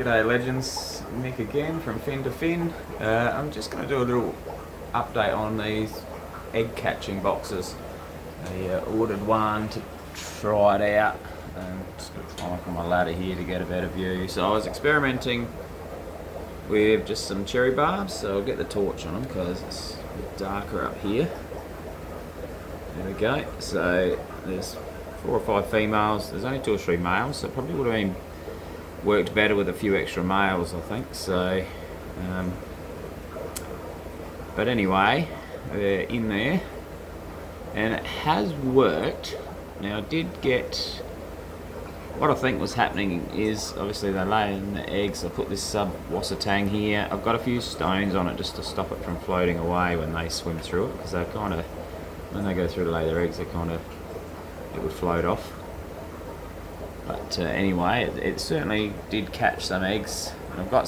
G'day legends, Nick again from Fin to Fin. I'm just going to do a little update on these egg catching boxes. I ordered one to try it out and just got to climb up on my ladder here to get a better view. So I was experimenting with just some cherry barbs, so I'll get the torch on them because it's a bit darker up here. There we go. So there's 4 or 5 females, there's only 2 or 3 males, so it probably would have been worked better with a few extra males, I think. So but anyway, they're in there and it has worked. Now I did get, what I think was happening is obviously they're laying the eggs. I put this sub-wasser tang here. I've got a few stones on it just to stop it from floating away when they swim through it, because they're kind of, when they go through to lay their eggs, they kind of, it would float off. But anyway, it certainly did catch some eggs. I've got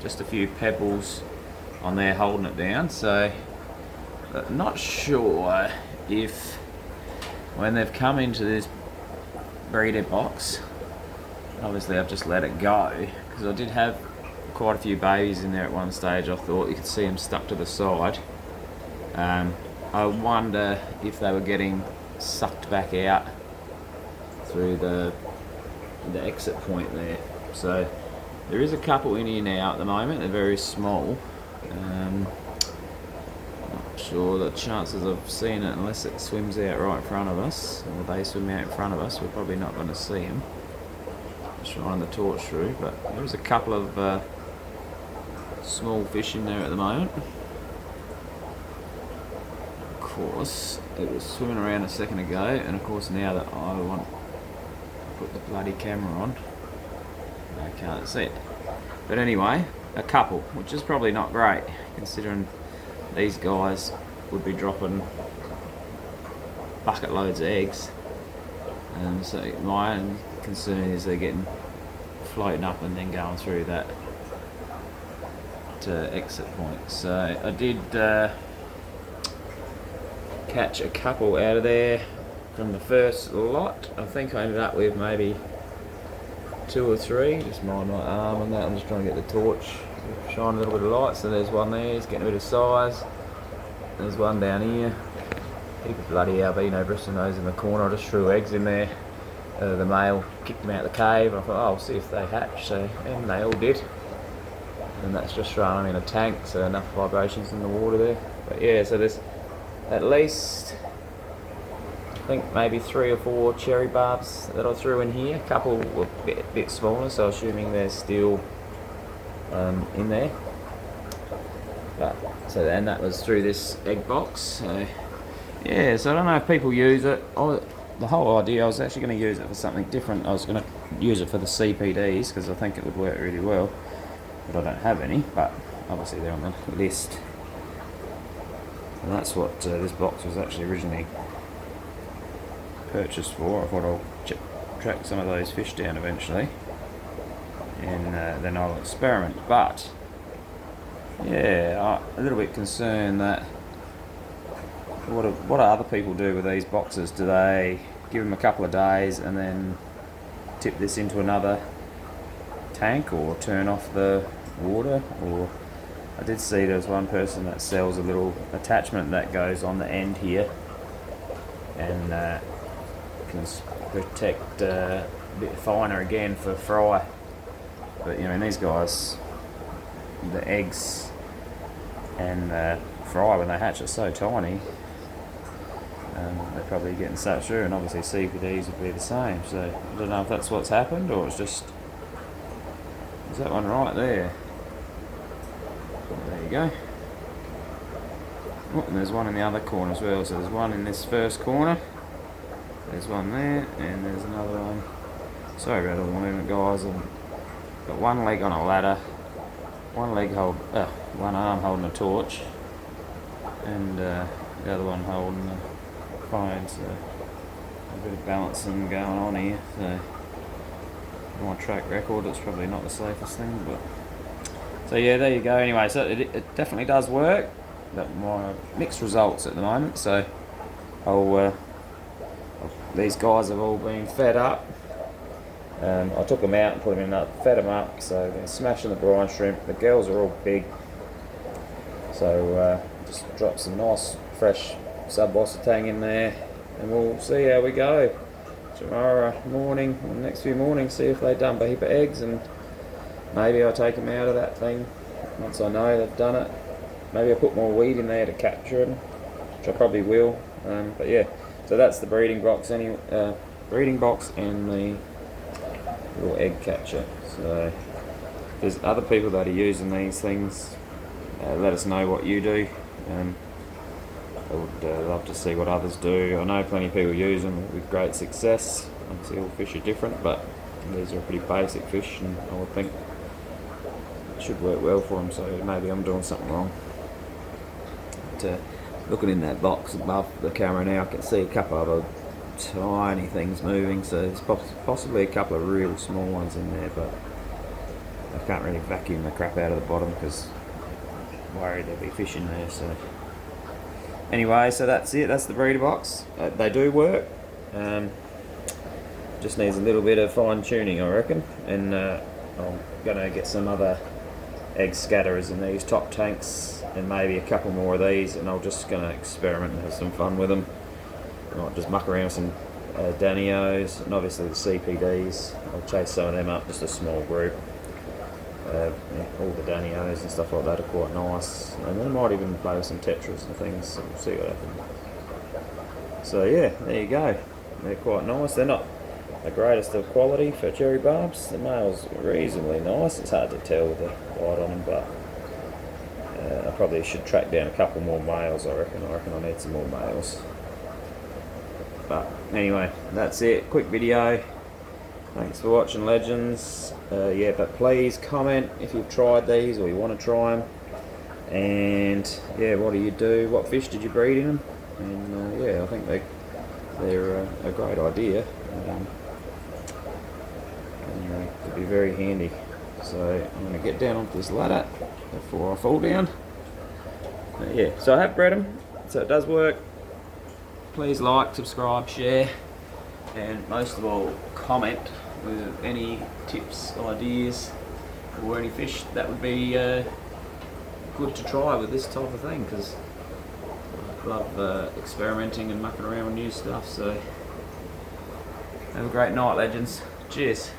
just a few pebbles on there holding it down, so I'm not sure if when they've come into this breeder box, obviously I've just let it go, because I did have quite a few babies in there at one stage. I thought you could see them stuck to the side. I wonder if they were getting sucked back out through the exit point there. So there is a couple in here now at the moment. They're very small. Not sure the chances of seeing it unless it swims out right in front of us, or they swim out in front of us. We're probably not going to see them. Just running the torch through, but there's a couple of small fish in there at the moment. Of course, it was swimming around a second ago, and of course now that I want put the bloody camera on, I can't see it. But anyway, a couple, which is probably not great considering these guys would be dropping bucket loads of eggs, and so my concern is they're getting floating up and then going through that exit point. So I did catch a couple out of there from the first lot. I think I ended up with maybe 2 or 3. Just mind my arm on that. I'm just trying to get the torch, shine a little bit of light. So there's one there, he's getting a bit of size. There's one down here. Heap of bloody albino bristlenose nose in the corner. I just threw eggs in there. The male kicked them out of the cave. I thought, oh, I'll see if they hatch. So, and they all did. And that's just thrown them in a tank, so enough vibrations in the water there. But yeah, so there's at least, I think maybe 3 or 4 cherry barbs that I threw in here. A couple were a bit smaller, so assuming they're still in there. But so then that was through this egg box. So yeah, so I don't know if people use it. The whole idea, I was actually going to use it for something different. I was going to use it for the CPDs because I think it would work really well, but I don't have any. But obviously they're on the list. And that's what this box was actually originally purchased for. I thought I'll track some of those fish down eventually, and then I'll experiment. But yeah, I'm a little bit concerned that what do other people do with these boxes? Do they give them a couple of days and then tip this into another tank, or turn off the water? Or I did see there's one person that sells a little attachment that goes on the end here and can protect a bit finer again for fry. But you know, these guys, the eggs and fry when they hatch are so tiny, they're probably getting sucked through, and obviously CPDs would be the same. So I don't know if that's what's happened, or it's just, is that one right there? There you go. Oh, and there's one in the other corner as well. So there's one in this first corner, there's one there, and there's another one. Sorry about all the movement, guys. I've got one leg on a ladder, one arm holding a torch, and the other one holding the phone. So a bit of balancing going on here. So my track record, it's probably not the safest thing, but so yeah, there you go. Anyway, so it definitely does work, but my mixed results at the moment. So these guys have all been fed up, I took them out and put them in up, fed them up, so they're smashing the brine shrimp. The girls are all big, so just drop some nice fresh sub-bossa tang in there, and we'll see how we go tomorrow morning, or the next few mornings, see if they've done a heap of eggs, and maybe I'll take them out of that thing once I know they've done it. Maybe I'll put more weed in there to capture them, which I probably will. But yeah, so that's the breeding box and the little egg catcher. So if there's other people that are using these things, let us know what you do. I would love to see what others do. I know plenty of people use them with great success. Obviously all fish are different, but these are pretty basic fish, and I would think it should work well for them, so maybe I'm doing something wrong. But, looking in that box above the camera now, I can see a couple of other tiny things moving, so there's possibly a couple of real small ones in there, but I can't really vacuum the crap out of the bottom because I'm worried there'll be fish in there. So anyway, so that's it. That's the breeder box. They do work. Just needs a little bit of fine tuning, I reckon. And I'm gonna get some other egg scatterers in these top tanks, and maybe a couple more of these, and I'm just gonna experiment and have some fun with them. I might just muck around with some Danios, and obviously the CPDs. I'll chase some of them up, just a small group. Yeah, all the Danios and stuff like that are quite nice, and I might even play with some Tetras and things, so we'll see what happens. So yeah, there you go. They're quite nice. They're not the greatest of quality for cherry barbs. The male's reasonably nice. It's hard to tell with the light on them, but I probably should track down a couple more males. I reckon I need some more males. But anyway, that's it. Quick video. Thanks for watching, legends. Yeah, but please comment if you've tried these or you want to try them. And yeah, what do you do? What fish did you breed in them? And yeah, I think they're a great idea. And they could be very handy. So I'm going to get down onto this ladder before I fall down. Yeah, so I have bred them, so it does work. Please like, subscribe, share, and most of all, comment with any tips, ideas, or any fish that would be good to try with this type of thing, because I love experimenting and mucking around with new stuff. So have a great night, legends. Cheers.